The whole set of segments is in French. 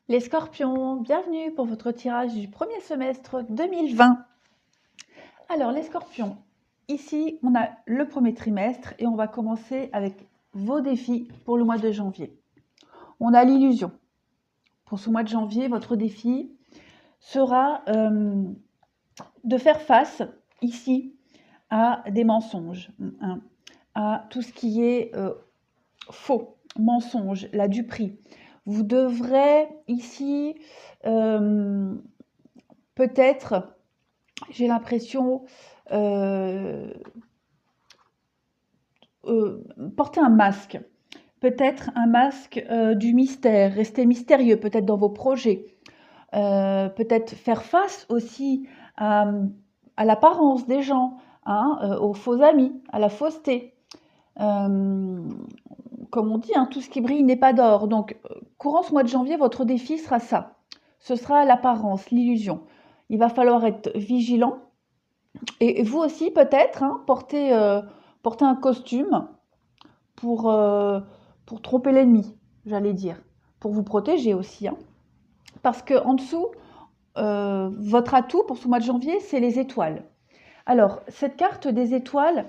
Les scorpions, bienvenue pour votre tirage du premier semestre 2020. Alors les scorpions, ici on a le premier trimestre et on va commencer avec vos défis pour le mois de janvier. On a l'illusion. Pour ce mois de janvier, votre défi sera de faire face ici à des mensonges, à tout ce qui est faux, mensonge, la duperie. Vous devrez ici peut-être, j'ai l'impression, porter un masque. Peut-être un masque du mystère, rester mystérieux peut-être dans vos projets. Peut-être faire face aussi à l'apparence des gens, aux faux amis, à la fausseté. Comme on dit, tout ce qui brille n'est pas d'or. Donc, courant ce mois de janvier, votre défi sera ça. Ce sera l'apparence, l'illusion. Il va falloir être vigilant. Et vous aussi, peut-être, porter un costume pour tromper l'ennemi, j'allais dire. Pour vous protéger aussi. Parce qu'en dessous, votre atout pour ce mois de janvier, c'est les étoiles. Alors, cette carte des étoiles,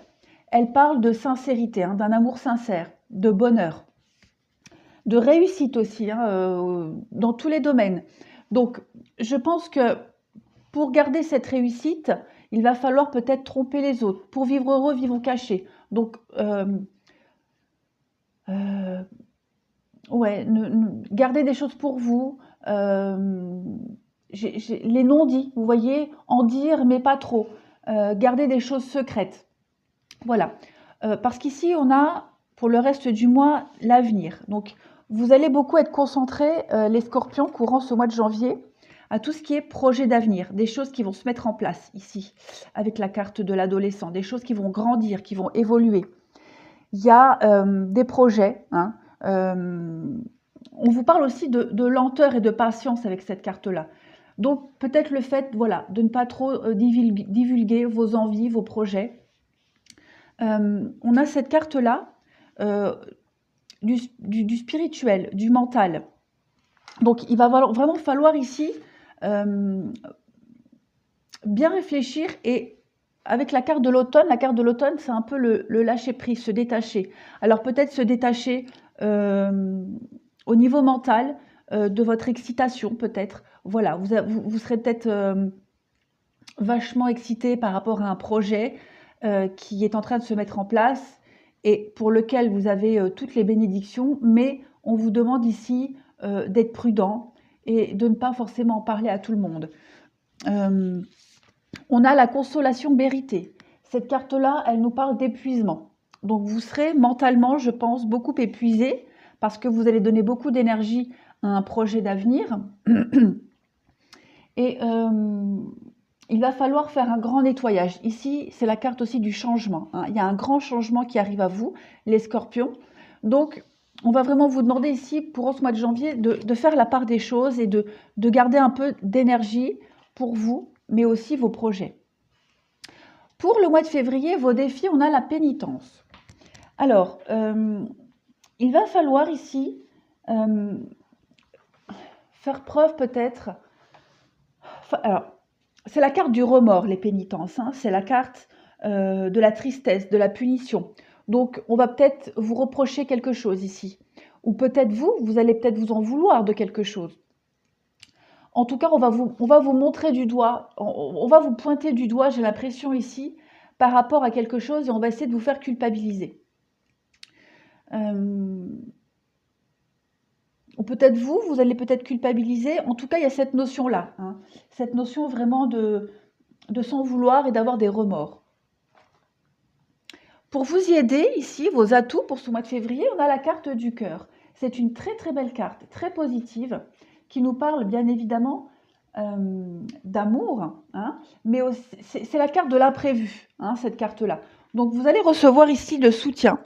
elle parle de sincérité, d'un amour sincère, de bonheur, de réussite aussi, dans tous les domaines. Donc, je pense que pour garder cette réussite, il va falloir peut-être tromper les autres. Pour vivre heureux, vivons cachés. Donc, ouais, gardez des choses pour vous. Les non-dits, vous voyez, en dire, mais pas trop. Gardez des choses secrètes. Voilà. Parce qu'ici, on a, pour le reste du mois, l'avenir. Donc, vous allez beaucoup être concentrés, les scorpions, courant ce mois de janvier, à tout ce qui est projet d'avenir, des choses qui vont se mettre en place ici, avec la carte de l'adolescent, des choses qui vont grandir, qui vont évoluer. Il y a des projets. On vous parle aussi de lenteur et de patience avec cette carte-là. Donc, peut-être le fait, voilà, de ne pas trop divulguer vos envies, vos projets. On a cette carte-là du spirituel, du mental. Donc, il va vraiment falloir ici bien réfléchir. Et avec la carte de l'automne, c'est un peu le lâcher-prise, se détacher. Alors, peut-être se détacher au niveau mental de votre excitation, peut-être. Voilà, vous serez peut-être vachement excité par rapport à un projet qui est en train de se mettre en place et pour lequel vous avez toutes les bénédictions, mais on vous demande ici d'être prudent et de ne pas forcément en parler à tout le monde. On a la consolation méritée. Cette carte-là, elle nous parle d'épuisement. Donc vous serez mentalement, je pense, beaucoup épuisé parce que vous allez donner beaucoup d'énergie à un projet d'avenir. Et il va falloir faire un grand nettoyage. Ici, c'est la carte aussi du changement. Il y a un grand changement qui arrive à vous, les scorpions. Donc, on va vraiment vous demander ici, pour ce mois de janvier, de faire la part des choses et de garder un peu d'énergie pour vous, mais aussi vos projets. Pour le mois de février, vos défis, on a la pénitence. Alors, il va falloir ici faire preuve peut-être... Alors, c'est la carte du remords, les pénitences. C'est la carte de la tristesse, de la punition. Donc, on va peut-être vous reprocher quelque chose ici. Ou peut-être vous allez peut-être vous en vouloir de quelque chose. En tout cas, on va vous montrer du doigt, on va vous pointer du doigt, j'ai l'impression ici, par rapport à quelque chose, et on va essayer de vous faire culpabiliser. Ou peut-être vous allez peut-être culpabiliser. En tout cas, il y a cette notion-là, cette notion vraiment de s'en vouloir et d'avoir des remords. Pour vous y aider, ici, vos atouts pour ce mois de février, on a la carte du cœur. C'est une très très belle carte, très positive, qui nous parle bien évidemment d'amour, mais c'est la carte de l'imprévu, cette carte-là. Donc vous allez recevoir ici le soutien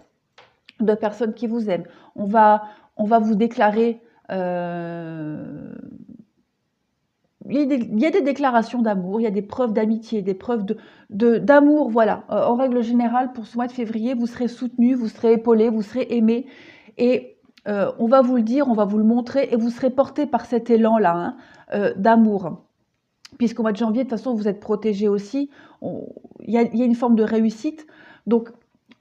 de personnes qui vous aiment. On va vous déclarer... il y a des déclarations d'amour, il y a des preuves d'amitié, des preuves d'amour, voilà. En règle générale, pour ce mois de février, vous serez soutenu, vous serez épaulé, vous serez aimé. Et On va vous le dire, on va vous le montrer et vous serez porté par cet élan-là, hein, d'amour. Puisqu'au mois de janvier, de toute façon, vous êtes protégé aussi. Il y a une forme de réussite. Donc,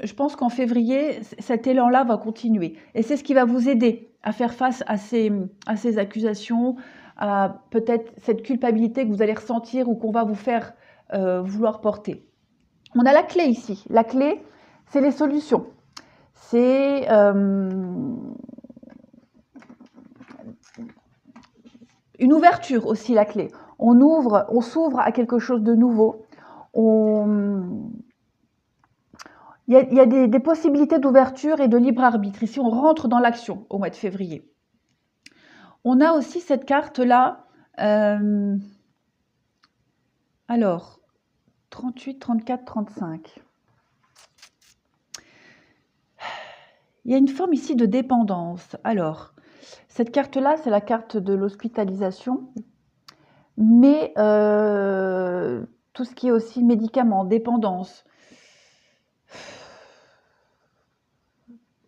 je pense qu'en février, cet élan-là va continuer. Et c'est ce qui va vous aider à faire face à ces accusations, à peut-être cette culpabilité que vous allez ressentir ou qu'on va vous faire vouloir porter. On a la clé ici. La clé, c'est les solutions. C'est une ouverture aussi, la clé. On s'ouvre à quelque chose de nouveau. Il y a des possibilités d'ouverture et de libre arbitre. Ici, on rentre dans l'action au mois de février. On a aussi cette carte-là. Alors, 38, 34, 35. Il y a une forme ici de dépendance. Alors, cette carte-là, c'est la carte de l'hospitalisation. Mais tout ce qui est aussi médicaments, dépendance,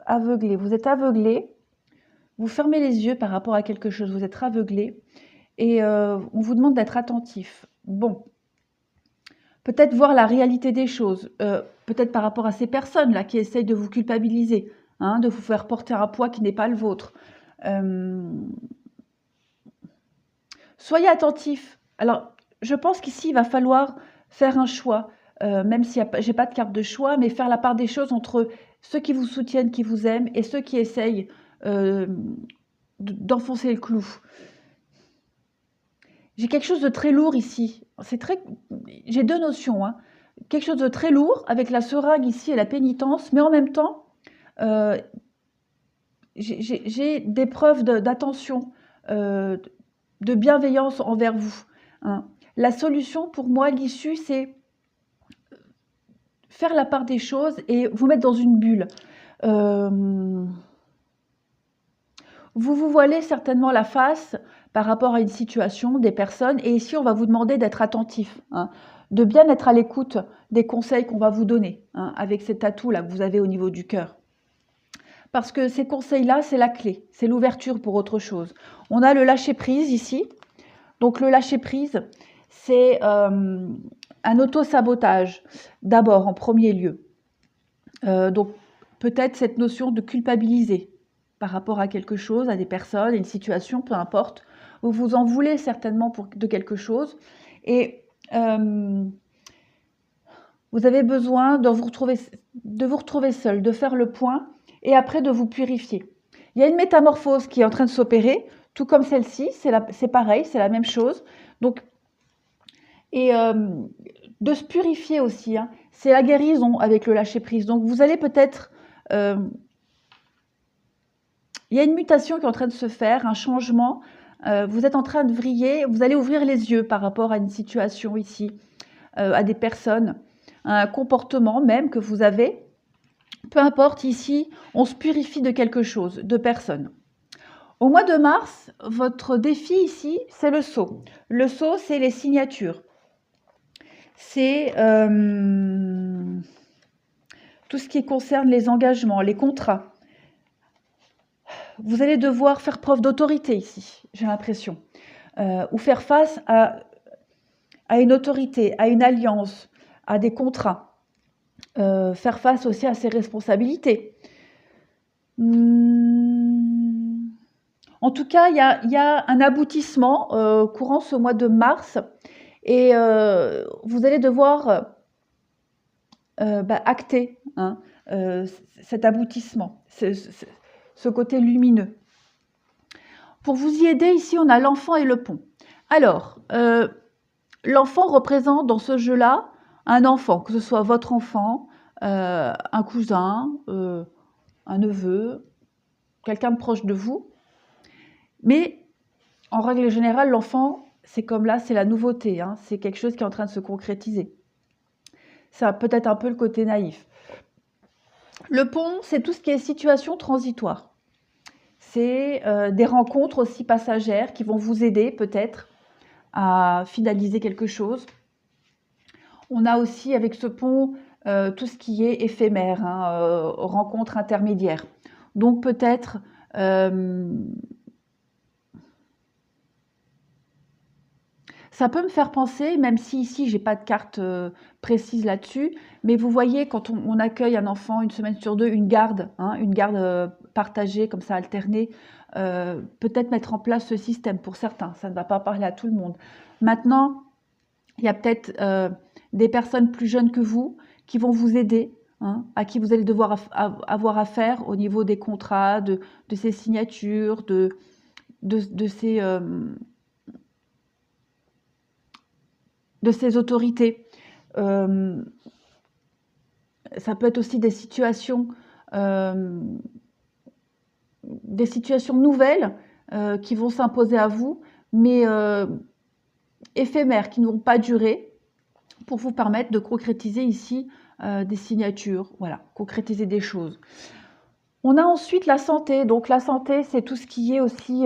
aveuglé. Vous êtes aveuglé, vous fermez les yeux par rapport à quelque chose, vous êtes aveuglé et on vous demande d'être attentif. Bon, peut-être voir la réalité des choses, peut-être par rapport à ces personnes-là qui essayent de vous culpabiliser, hein, de vous faire porter un poids qui n'est pas le vôtre. Soyez attentif. Alors, je pense qu'ici, il va falloir faire un choix, même si j'ai pas de carte de choix, mais faire la part des choses entre ceux qui vous soutiennent, qui vous aiment, et ceux qui essayent d'enfoncer le clou. J'ai quelque chose de très lourd ici. J'ai deux notions, hein. Quelque chose de très lourd avec la seringue ici et la pénitence, mais en même temps, j'ai des preuves d'attention, de bienveillance envers vous, hein. La solution pour moi, l'issue, c'est faire la part des choses et vous mettre dans une bulle. Vous vous voilez certainement la face par rapport à une situation, des personnes, et ici on va vous demander d'être attentif, hein, de bien être à l'écoute des conseils qu'on va vous donner, hein, avec cet atout-là que vous avez au niveau du cœur. Parce que ces conseils-là, c'est la clé, c'est l'ouverture pour autre chose. On a le lâcher-prise ici. Donc le lâcher-prise, c'est un auto-sabotage, d'abord, en premier lieu. Donc peut-être cette notion de culpabiliser par rapport à quelque chose, à des personnes, à une situation, peu importe. Vous vous en voulez certainement de quelque chose. Et vous avez besoin de vous retrouver seul, de faire le point et après de vous purifier. Il y a une métamorphose qui est en train de s'opérer, tout comme celle-ci, c'est pareil, c'est la même chose. Donc, et de se purifier aussi, hein, c'est la guérison avec le lâcher-prise. Donc vous allez peut-être... il y a une mutation qui est en train de se faire, un changement. Vous êtes en train de vriller, vous allez ouvrir les yeux par rapport à une situation ici, à des personnes, à un comportement même que vous avez. Peu importe, ici, on se purifie de quelque chose, de personne. Au mois de mars, votre défi ici, c'est le sceau. Le sceau, c'est les signatures. C'est tout ce qui concerne les engagements, les contrats. Vous allez devoir faire preuve d'autorité ici, j'ai l'impression. Ou faire face à une autorité, à une alliance, à des contrats. Faire face aussi à ses responsabilités. En tout cas, il y a un aboutissement courant ce mois de mars et vous allez devoir acter, hein, cet aboutissement, ce côté lumineux. Pour vous y aider, ici, on a l'enfant et le pont. Alors, l'enfant représente dans ce jeu-là un enfant, que ce soit votre enfant, un cousin, un neveu, quelqu'un de proche de vous. Mais en règle générale, l'enfant, c'est comme là, c'est la nouveauté, hein, c'est quelque chose qui est en train de se concrétiser. C'est peut-être un peu le côté naïf. Le pont, c'est tout ce qui est situation transitoire. C'est des rencontres aussi passagères qui vont vous aider peut-être à finaliser quelque chose. On a aussi avec ce pont tout ce qui est éphémère, hein, rencontres intermédiaires. Donc peut-être Ça peut me faire penser, même si ici j'ai pas de carte précise là-dessus, mais vous voyez quand on accueille un enfant une semaine sur deux, une garde, hein, une garde partagée comme ça, alternée, peut-être mettre en place ce système pour certains, ça ne va pas parler à tout le monde. Maintenant, il y a peut-être des personnes plus jeunes que vous qui vont vous aider, hein, à qui vous allez devoir avoir affaire au niveau des contrats, de ces signatures, de ces autorités. Ça peut être aussi des situations nouvelles qui vont s'imposer à vous, mais éphémères, qui ne vont pas durer, pour vous permettre de concrétiser ici des signatures, voilà, concrétiser des choses. On a ensuite la santé. Donc la santé, c'est tout ce qui est aussi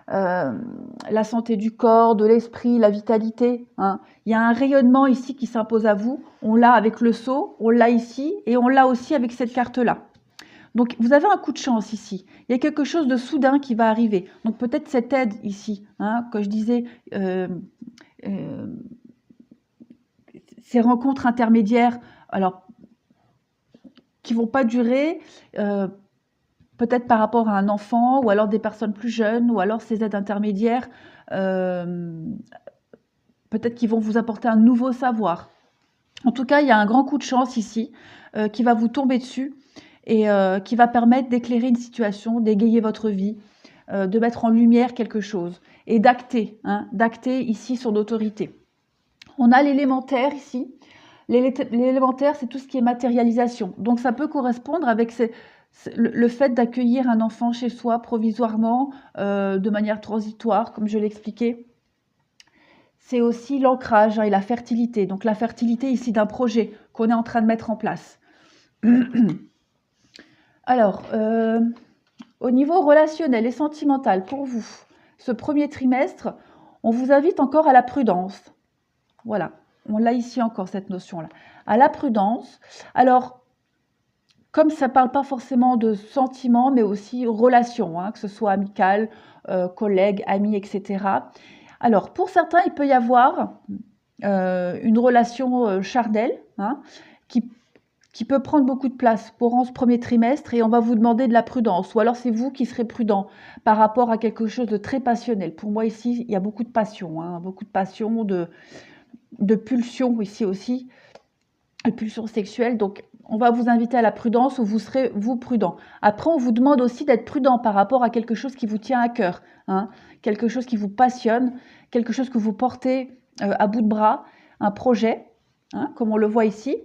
la santé du corps, de l'esprit, la vitalité, hein. Il y a un rayonnement ici qui s'impose à vous. On l'a avec le sceau, on l'a ici et on l'a aussi avec cette carte-là. Donc vous avez un coup de chance ici. Il y a quelque chose de soudain qui va arriver. Donc peut-être cette aide ici, hein, que je disais, ces rencontres intermédiaires, alors qui vont pas durer, peut-être par rapport à un enfant, ou alors des personnes plus jeunes, ou alors ces aides intermédiaires, peut-être qu'ils vont vous apporter un nouveau savoir. En tout cas, il y a un grand coup de chance ici qui va vous tomber dessus et qui va permettre d'éclairer une situation, d'égayer votre vie, de mettre en lumière quelque chose et d'acter, hein, d'acter ici son autorité. On a l'élémentaire ici. L'élémentaire, c'est tout ce qui est matérialisation. Donc ça peut correspondre avec le fait d'accueillir un enfant chez soi provisoirement, de manière transitoire, comme je l'expliquais. C'est aussi l'ancrage, hein, et la fertilité. Donc la fertilité ici d'un projet qu'on est en train de mettre en place. Alors, au niveau relationnel et sentimental, pour vous, ce premier trimestre, on vous invite encore à la prudence. Voilà, on l'a ici encore cette notion-là. À la prudence. Alors, comme ça ne parle pas forcément de sentiments, mais aussi relations, hein, que ce soit amicales, collègues, amis, etc. Alors, pour certains, il peut y avoir une relation charnelle, hein, qui peut prendre beaucoup de place pour ce premier trimestre, et on va vous demander de la prudence. Ou alors c'est vous qui serez prudent par rapport à quelque chose de très passionnel. Pour moi ici, il y a beaucoup de passion, hein, beaucoup de passion, de pulsion ici aussi, de pulsion sexuelle. Donc on va vous inviter à la prudence, ou vous serez vous prudent. Après, on vous demande aussi d'être prudent par rapport à quelque chose qui vous tient à cœur, hein, quelque chose qui vous passionne, quelque chose que vous portez à bout de bras, un projet, hein, comme on le voit ici,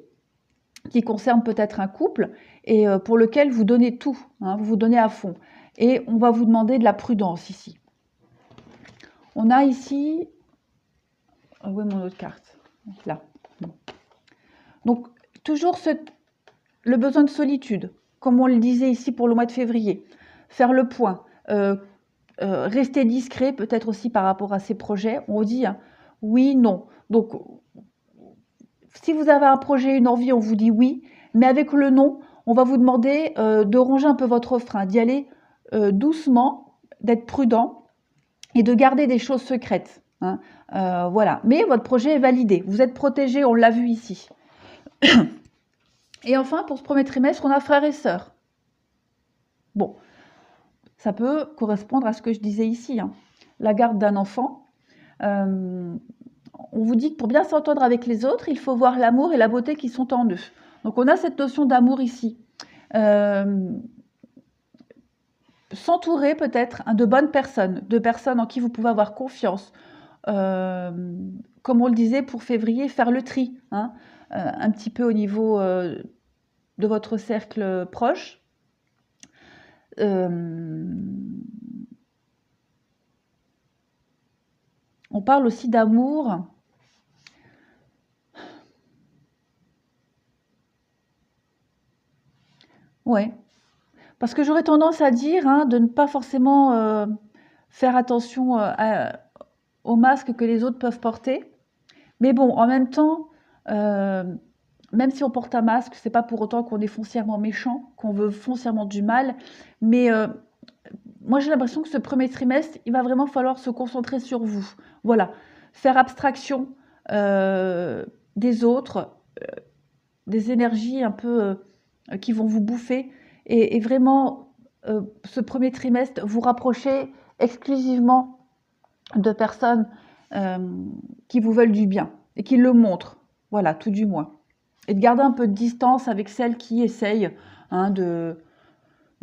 qui concerne peut-être un couple et pour lequel vous donnez tout, hein, vous vous donnez à fond. Et on va vous demander de la prudence ici. On a ici... où est mon autre carte? Là. Donc, toujours le besoin de solitude, comme on le disait ici pour le mois de février. Faire le point, rester discret peut-être aussi par rapport à ces projets. On dit hein, oui, non. Donc, si vous avez un projet, une envie, on vous dit oui. Mais avec le non, on va vous demander de ronger un peu votre frein, d'y aller doucement, d'être prudent et de garder des choses secrètes, hein. Voilà. Mais votre projet est validé. Vous êtes protégé, on l'a vu ici. Et enfin, pour ce premier trimestre, on a frères et sœurs. Bon, ça peut correspondre à ce que je disais ici, hein. La garde d'un enfant. On vous dit que pour bien s'entendre avec les autres, il faut voir l'amour et la beauté qui sont en eux. Donc on a cette notion d'amour ici. S'entourer peut-être de bonnes personnes, de personnes en qui vous pouvez avoir confiance. Comme on le disait pour février, faire le tri, hein, un petit peu au niveau de votre cercle proche. On parle aussi d'amour. Ouais. Parce que j'aurais tendance à dire hein, de ne pas forcément faire attention aux masques que les autres peuvent porter. Mais bon, en même temps, même si on porte un masque, c'est pas pour autant qu'on est foncièrement méchant, qu'on veut foncièrement du mal. Mais moi j'ai l'impression que ce premier trimestre, il va vraiment falloir se concentrer sur vous. Voilà, faire abstraction des autres, des énergies un peu qui vont vous bouffer et vraiment ce premier trimestre, vous rapprocher exclusivement de personnes qui vous veulent du bien et qui le montrent, voilà, tout du moins. Et de garder un peu de distance avec celles qui essayent hein, de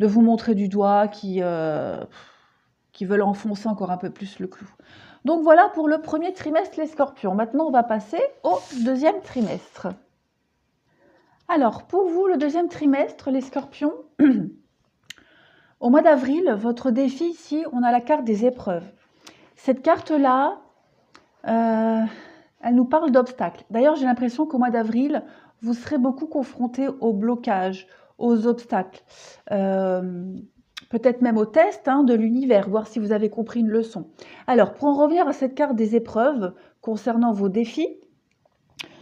vous montrer du doigt, qui veulent enfoncer encore un peu plus le clou. Donc voilà pour le premier trimestre, les scorpions. Maintenant, on va passer au deuxième trimestre. Alors, pour vous, le deuxième trimestre, les scorpions, au mois d'avril, votre défi ici, on a la carte des épreuves. Cette carte-là, elle nous parle d'obstacles. D'ailleurs, j'ai l'impression qu'au mois d'avril, vous serez beaucoup confrontés aux blocages, aux obstacles. Peut-être même au test hein, de l'univers, voir si vous avez compris une leçon. Alors, pour en revenir à cette carte des épreuves concernant vos défis,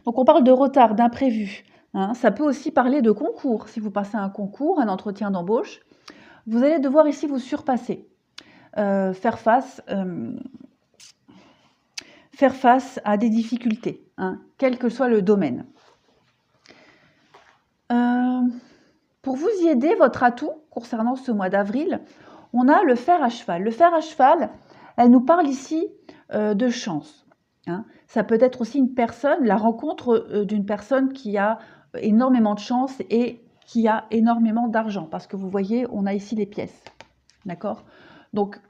donc on parle de retard, d'imprévu. Hein, ça peut aussi parler de concours. Si vous passez un concours, un entretien d'embauche, vous allez devoir ici vous surpasser, faire face à des difficultés, hein, quel que soit le domaine. Pour vous y aider, votre atout concernant ce mois d'avril, on a le fer à cheval. Le fer à cheval, elle nous parle ici de chance. Hein. Ça peut être aussi une personne, la rencontre d'une personne qui a énormément de chance et qui a énormément d'argent. Parce que vous voyez, on a ici les pièces. D'accord ? Donc,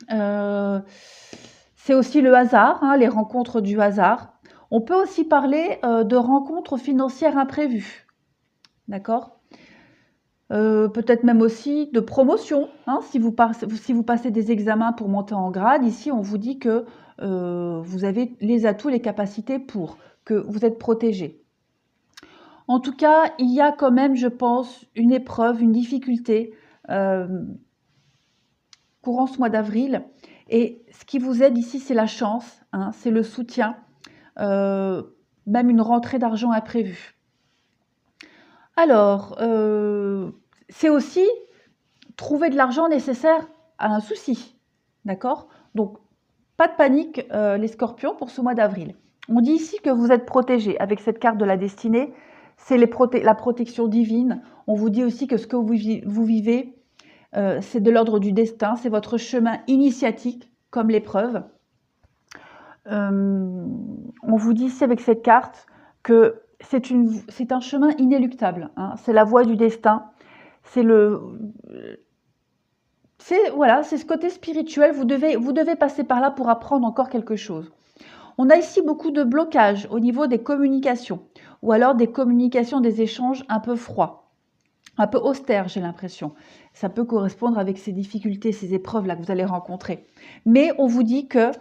c'est aussi le hasard, hein, les rencontres du hasard. On peut aussi parler de rencontres financières imprévues. D'accord ? Peut-être même aussi de promotion. Hein, si vous passez des examens pour monter en grade, ici on vous dit que vous avez les atouts, les capacités pour, que vous êtes protégé. En tout cas, il y a quand même, je pense, une épreuve, une difficulté courant ce mois d'avril. Et ce qui vous aide ici, c'est la chance, hein, c'est le soutien, même une rentrée d'argent imprévue. Alors, c'est aussi trouver de l'argent nécessaire à un souci, d'accord? Donc, pas de panique, les scorpions, pour ce mois d'avril. On dit ici que vous êtes protégés avec cette carte de la destinée, c'est la protection divine. On vous dit aussi que ce que vous vivez, c'est de l'ordre du destin, c'est votre chemin initiatique, comme l'épreuve. On vous dit ici avec cette carte que c'est un chemin inéluctable, hein, c'est la voie du destin, c'est ce côté spirituel, vous devez passer par là pour apprendre encore quelque chose. On a ici beaucoup de blocages au niveau des communications, ou alors des communications, des échanges un peu froids, un peu austères, j'ai l'impression. Ça peut correspondre avec ces difficultés, ces épreuves-là que vous allez rencontrer. Mais on vous dit que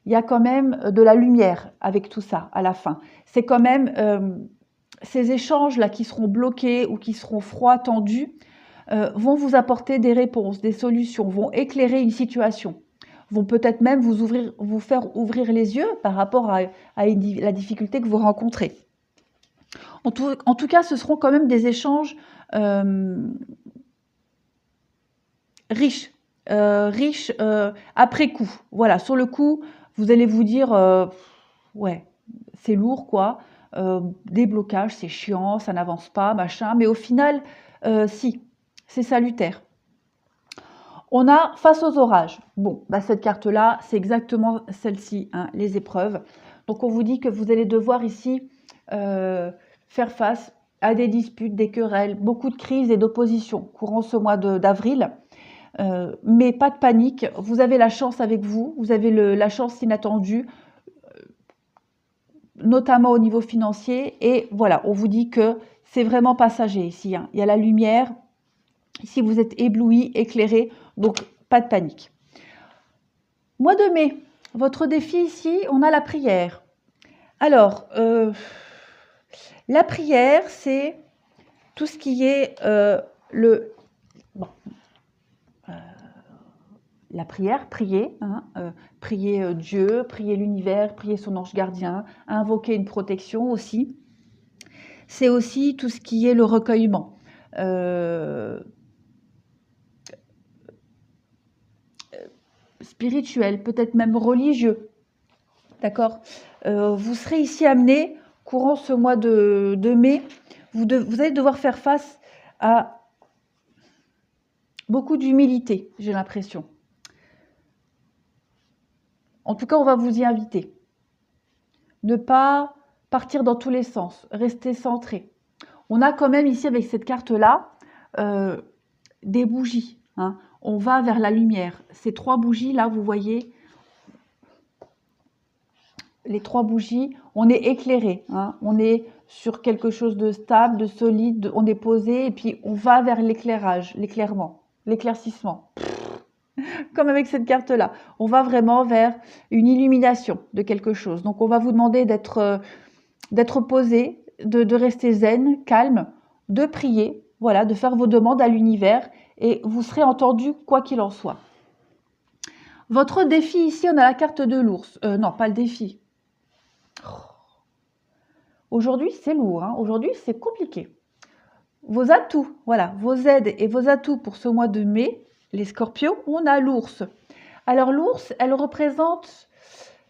il y a quand même de la lumière avec tout ça à la fin. C'est quand même ces échanges-là qui seront bloqués ou qui seront froids, tendus, vont vous apporter des réponses, des solutions, vont éclairer une situation, vont peut-être même vous faire ouvrir les yeux par rapport à la difficulté que vous rencontrez. En tout cas, ce seront quand même des échanges riches, après coup. Voilà, sur le coup, vous allez vous dire, ouais, c'est lourd quoi, des blocages, c'est chiant, ça n'avance pas, machin, mais au final, si, c'est salutaire. On a face aux orages. Bon, bah cette carte-là, c'est exactement celle-ci, hein, les épreuves. Donc on vous dit que vous allez devoir ici faire face à des disputes, des querelles, beaucoup de crises et d'oppositions courant ce mois d'avril. Mais pas de panique, vous avez la chance avec vous, vous avez la chance inattendue, notamment au niveau financier. Et voilà, on vous dit que c'est vraiment passager ici. Hein. Il y a la lumière, ici vous êtes ébloui, éclairé, donc pas de panique. Mois de mai, votre défi ici, on a la prière. Alors, la prière, c'est tout ce qui est la prière, prier, hein, prier Dieu, prier l'univers, prier son ange gardien, invoquer une protection aussi. C'est aussi tout ce qui est le recueillement. spirituel, peut-être même religieux. D'accord? Vous serez ici amené, courant ce mois de mai, vous allez devoir faire face à beaucoup d'humilité, j'ai l'impression. En tout cas, on va vous y inviter. Ne pas partir dans tous les sens, rester centré. On a quand même ici, avec cette carte-là, des bougies. Hein. On va vers la lumière. Ces 3 bougies-là, vous voyez, les 3 bougies, on est éclairé. Hein. On est sur quelque chose de stable, de solide, on est posé, et puis on va vers l'éclairage, l'éclairement, l'éclaircissement. Comme avec cette carte-là. On va vraiment vers une illumination de quelque chose. Donc, on va vous demander d'être posé, de rester zen, calme, de prier, voilà, de faire vos demandes à l'univers et vous serez entendu quoi qu'il en soit. Votre défi ici, on a la carte de l'ours. Non, pas le défi. Aujourd'hui, c'est lourd. Hein. Aujourd'hui, c'est compliqué. Vos atouts, voilà, vos aides et vos atouts pour ce mois de mai, les scorpions, on a l'ours. Alors l'ours, elle représente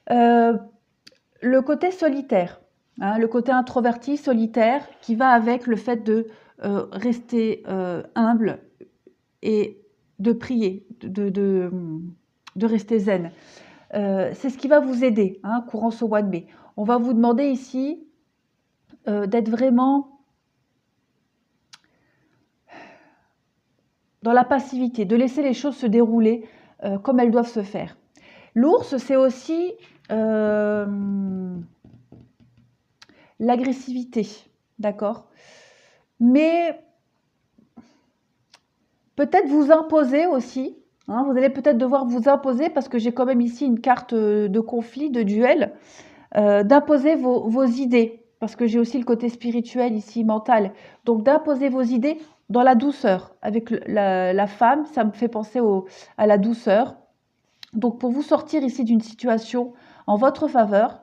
le côté solitaire, hein, le côté introverti, solitaire, qui va avec le fait de rester humble et de prier, de rester zen. C'est ce qui va vous aider, hein, courant ce mois de mai. On va vous demander ici d'être vraiment dans la passivité, de laisser les choses se dérouler comme elles doivent se faire. L'ours, c'est aussi l'agressivité, d'accord? Mais peut-être vous imposer aussi, hein, vous allez peut-être devoir vous imposer, parce que j'ai quand même ici une carte de conflit, de duel, d'imposer vos idées, parce que j'ai aussi le côté spirituel ici, mental. Donc d'imposer vos idées dans la douceur. Avec la femme, ça me fait penser à la douceur. Donc pour vous sortir ici d'une situation en votre faveur,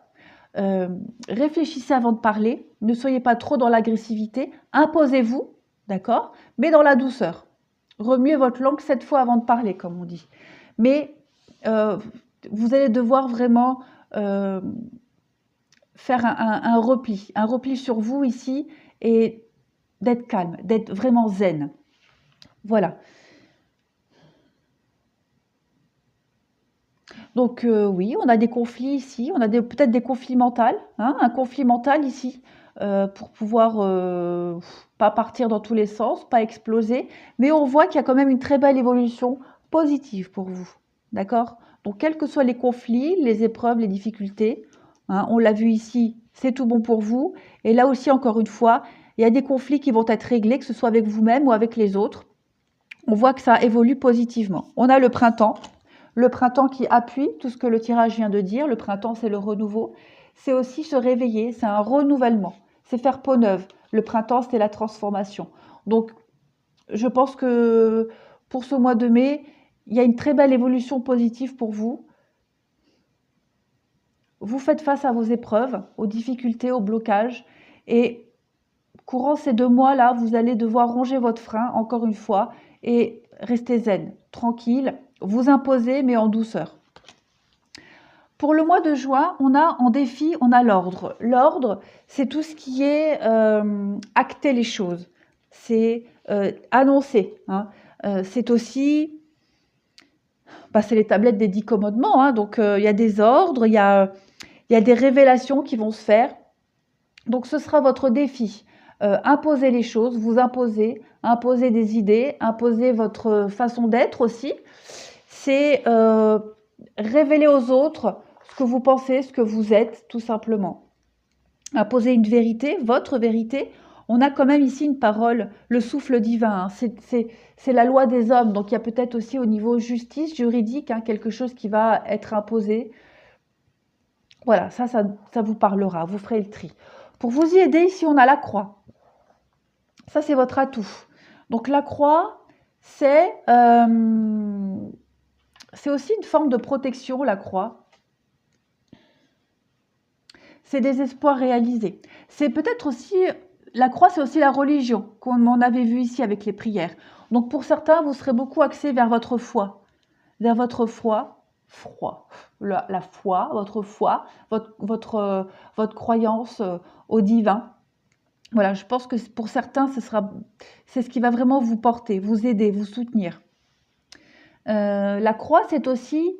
réfléchissez avant de parler, ne soyez pas trop dans l'agressivité, imposez-vous, d'accord, mais dans la douceur. Remuez votre langue 7 fois avant de parler, comme on dit. Mais vous allez devoir vraiment faire un repli sur vous ici et d'être calme, d'être vraiment zen. Voilà. Donc oui, on a des conflits ici, on a peut-être des conflits mentaux, hein, un conflit mental ici, pour pouvoir pas partir dans tous les sens, pas exploser, mais on voit qu'il y a quand même une très belle évolution positive pour vous, d'accord? Donc quels que soient les conflits, les épreuves, les difficultés, hein, on l'a vu ici, c'est tout bon pour vous, et là aussi, encore une fois, il y a des conflits qui vont être réglés, que ce soit avec vous-même ou avec les autres. On voit que ça évolue positivement. On a le printemps qui appuie tout ce que le tirage vient de dire. Le printemps, c'est le renouveau. C'est aussi se réveiller, c'est un renouvellement. C'est faire peau neuve. Le printemps, c'est la transformation. Donc, je pense que pour ce mois de mai, il y a une très belle évolution positive pour vous. Vous faites face à vos épreuves, aux difficultés, aux blocages. Et courant ces 2 mois-là, vous allez devoir ronger votre frein, encore une fois, et rester zen, tranquille, vous imposer, mais en douceur. Pour le mois de juin, on a en défi, on a l'ordre. L'ordre, c'est tout ce qui est acter les choses, c'est annoncer. Hein. C'est aussi, c'est les tablettes des 10 commandements, hein, donc il y a des ordres, il y a des révélations qui vont se faire. Donc ce sera votre défi. Imposer les choses, vous imposer des idées, imposer votre façon d'être aussi. C'est révéler aux autres ce que vous pensez, ce que vous êtes, tout simplement. Imposer une vérité, votre vérité. On a quand même ici une parole, le souffle divin. Hein. C'est la loi des hommes. Donc il y a peut-être aussi au niveau justice, juridique, hein, quelque chose qui va être imposé. Voilà, ça vous parlera, vous ferez le tri. Pour vous y aider, ici, on a la croix. Ça, c'est votre atout. Donc, la croix, c'est aussi une forme de protection, la croix. C'est des espoirs réalisés. C'est peut-être aussi, la croix, c'est aussi la religion, comme on avait vu ici avec les prières. Donc, pour certains, vous serez beaucoup axé vers votre foi. Vers votre foi, froid. La foi, votre croyance au divin. Voilà, je pense que pour certains, c'est ce qui va vraiment vous porter, vous aider, vous soutenir. La croix, c'est aussi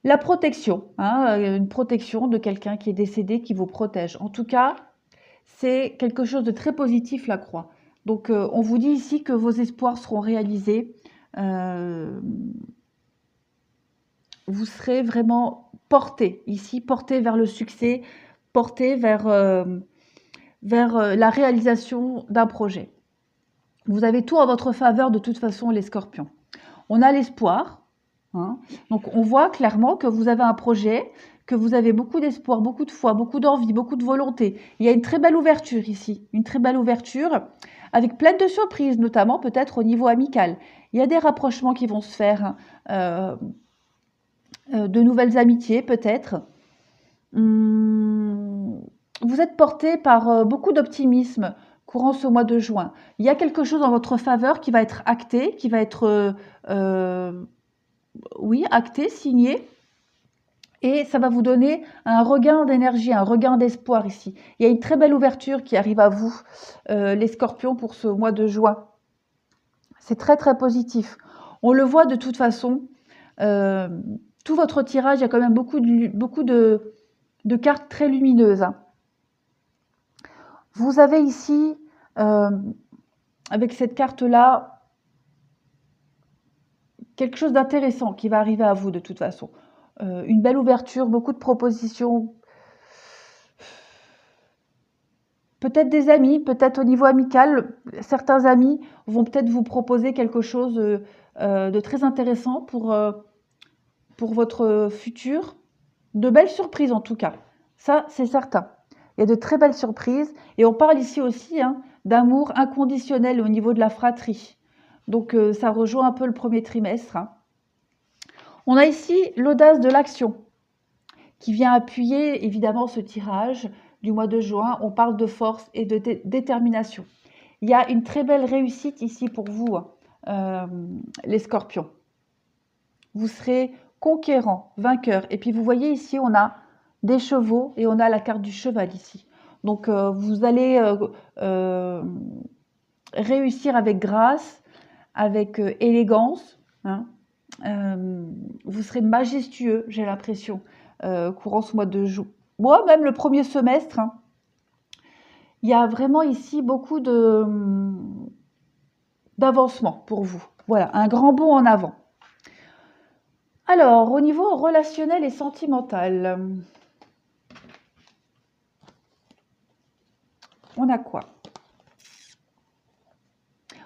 la protection, hein, une protection de quelqu'un qui est décédé, qui vous protège. En tout cas, c'est quelque chose de très positif, la croix. Donc, on vous dit ici que vos espoirs seront réalisés. Vous serez vraiment porté, ici, porté vers le succès, porté vers la réalisation d'un projet. Vous avez tout en votre faveur de toute façon, les scorpions. On a l'espoir. Hein. Donc, on voit clairement que vous avez un projet, que vous avez beaucoup d'espoir, beaucoup de foi, beaucoup d'envie, beaucoup de volonté. Il y a une très belle ouverture ici, une très belle ouverture, avec plein de surprises, notamment peut-être au niveau amical. Il y a des rapprochements qui vont se faire, de nouvelles amitiés peut-être. Vous êtes porté par beaucoup d'optimisme courant ce mois de juin. Il y a quelque chose en votre faveur qui va être acté, qui va être oui, acté, signé, et ça va vous donner un regain d'énergie, un regain d'espoir ici. Il y a une très belle ouverture qui arrive à vous, les scorpions, pour ce mois de juin. C'est très très positif. On le voit de toute façon, tout votre tirage, il y a quand même beaucoup de cartes très lumineuses. Hein. Vous avez ici, avec cette carte-là, quelque chose d'intéressant qui va arriver à vous de toute façon. Une belle ouverture, beaucoup de propositions. Peut-être des amis, peut-être au niveau amical. Certains amis vont peut-être vous proposer quelque chose de très intéressant pour votre futur. De belles surprises en tout cas. Ça, c'est certain. Il y a de très belles surprises. Et on parle ici aussi hein, d'amour inconditionnel au niveau de la fratrie. Donc, ça rejoint un peu le premier trimestre. Hein. On a ici l'audace de l'action qui vient appuyer évidemment ce tirage du mois de juin. On parle de force et de détermination. Il y a une très belle réussite ici pour vous, les scorpions. Vous serez conquérant, vainqueur. Et puis vous voyez ici, on a des chevaux et on a la carte du cheval ici. Donc vous allez réussir avec grâce, avec élégance. Hein. Vous serez majestueux, j'ai l'impression, courant ce mois de juin. Moi, même le premier semestre, hein, il y a vraiment ici beaucoup d'avancement pour vous. Voilà, un grand bond en avant. Alors, au niveau relationnel et sentimental, on a quoi?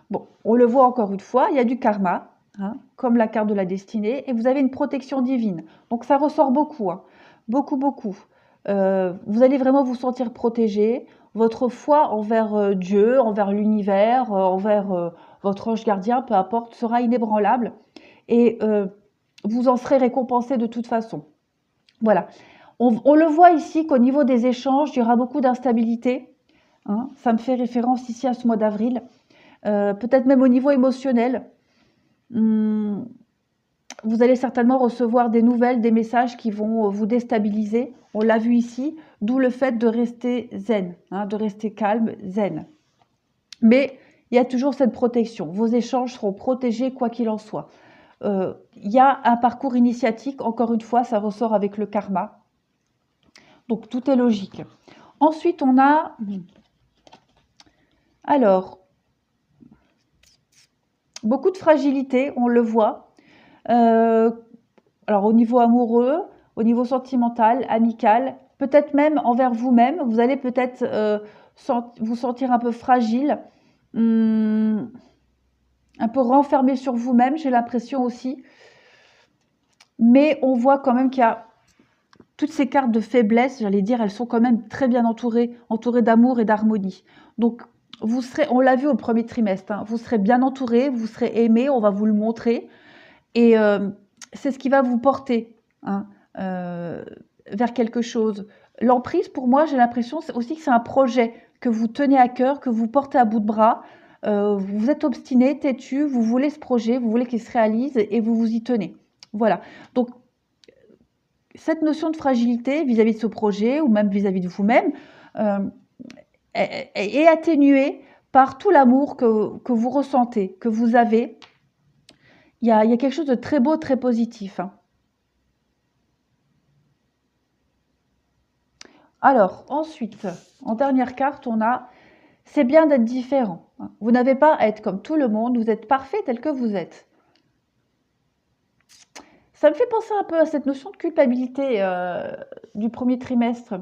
Bon, on le voit encore une fois, il y a du karma. Hein, comme la carte de la destinée, et vous avez une protection divine. Donc ça ressort beaucoup, hein, beaucoup, beaucoup. Vous allez vraiment vous sentir protégé. Votre foi envers Dieu, envers l'univers, envers votre ange gardien, peu importe, sera inébranlable. Et vous en serez récompensé de toute façon. Voilà. On le voit ici qu'au niveau des échanges, il y aura beaucoup d'instabilité. Hein, ça me fait référence ici à ce mois d'avril. Peut-être même au niveau émotionnel. Vous allez certainement recevoir des nouvelles, des messages qui vont vous déstabiliser. On l'a vu ici, d'où le fait de rester zen, hein, de rester calme, zen. Mais il y a toujours cette protection. Vos échanges seront protégés quoi qu'il en soit. Il y a un parcours initiatique, encore une fois, ça ressort avec le karma. Donc tout est logique. Ensuite, on a... Alors... Beaucoup de fragilité, on le voit. Alors au niveau amoureux, au niveau sentimental, amical, peut-être même envers vous-même, vous allez peut-être vous sentir un peu fragile, un peu renfermé sur vous-même, j'ai l'impression aussi. Mais on voit quand même qu'il y a toutes ces cartes de faiblesse, j'allais dire, elles sont quand même très bien entourées d'amour et d'harmonie. Donc vous serez, on l'a vu au premier trimestre, hein, vous serez bien entouré, vous serez aimé, on va vous le montrer. Et c'est ce qui va vous porter hein, vers quelque chose. L'emprise, pour moi, j'ai l'impression aussi que c'est un projet que vous tenez à cœur, que vous portez à bout de bras. Vous êtes obstiné, têtu, vous voulez ce projet, vous voulez qu'il se réalise et vous vous y tenez. Voilà. Donc, cette notion de fragilité vis-à-vis de ce projet ou même vis-à-vis de vous-même est atténuée par tout l'amour que vous ressentez, que vous avez. Il y a quelque chose de très beau, très positif, hein. Alors, ensuite, en dernière carte, on a « c'est bien d'être différent ». Vous n'avez pas à être comme tout le monde, vous êtes parfait tel que vous êtes. Ça me fait penser un peu à cette notion de culpabilité du premier trimestre.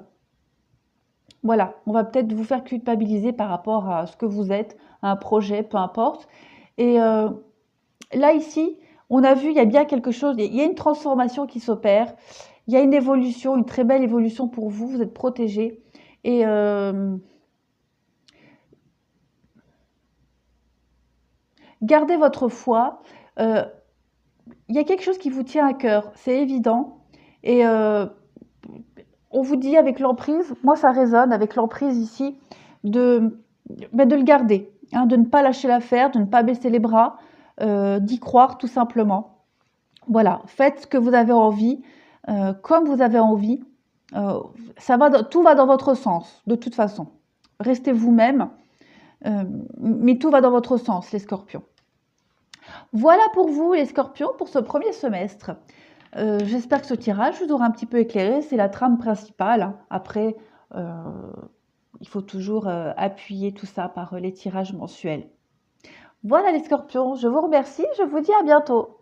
Voilà, on va peut-être vous faire culpabiliser par rapport à ce que vous êtes, à un projet, peu importe. Et là, ici, on a vu, il y a bien quelque chose, il y a une transformation qui s'opère, il y a une évolution, une très belle évolution pour vous, vous êtes protégé. Et gardez votre foi. Il y a quelque chose qui vous tient à cœur, c'est évident. Et on vous dit avec l'emprise, moi ça résonne avec l'emprise ici, de le garder, hein, de ne pas lâcher l'affaire, de ne pas baisser les bras, d'y croire tout simplement. Voilà, faites ce que vous avez envie, comme vous avez envie. Tout va dans votre sens, de toute façon. Restez vous-même, mais tout va dans votre sens, les scorpions. Voilà pour vous, les scorpions, pour ce premier semestre. J'espère que ce tirage vous aura un petit peu éclairé. C'est la trame principale, hein. Après, il faut toujours appuyer tout ça par les tirages mensuels. Voilà les scorpions, je vous remercie, je vous dis à bientôt.